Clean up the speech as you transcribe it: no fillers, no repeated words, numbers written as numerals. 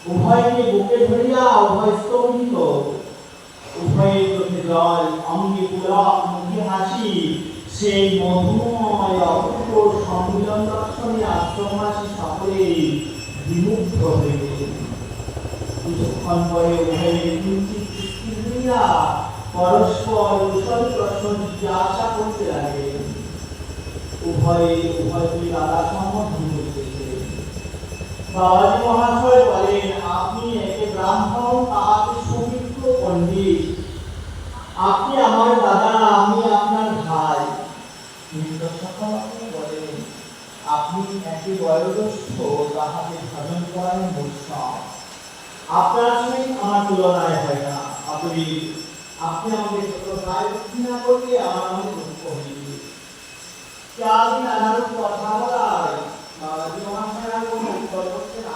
উভয়কে বুকে ধরিয়া উভয় স্তম্ভিত, উভয়ের চোখে জল, অঙ্গে পুলক, মুখে হাসি। সেই মধুময় অপূর্ব সম্মিলন দর্শনে আশ্রমবাসী সকলেই বিমুগ্ধ হইল। কিছুক্ষণ পরে উভয়ের কিঞ্চিৎ স্থির হইয়া পরস্পর কুশল প্রশ্ন জিজ্ঞাসা করতে লাগলেন। উভয়কে দাদা সম্বোধন করিতেছে। বাবাজি মহাশয় বলেন, আপনি একে ব্রাহ্মণ, তাহাকে সুবিজ্ঞ পণ্ডিত। আপনি আমার দাদা, আমি আপনার ভাই। বলেন, আপনি একে বয়োজ্যেষ্ঠ, তাহাকে ভজন করানো বৈষ্ণব। আপনার সঙ্গে আমার তুলনায় হয় না। আপনি আমাকে ছোট ভাই দক্ষিণা করলে আমার মনে দুঃখ হইবে। চার দিন আনার কথা বলায় বাবাজি মহাশয় আর কোনো উত্তর করতে না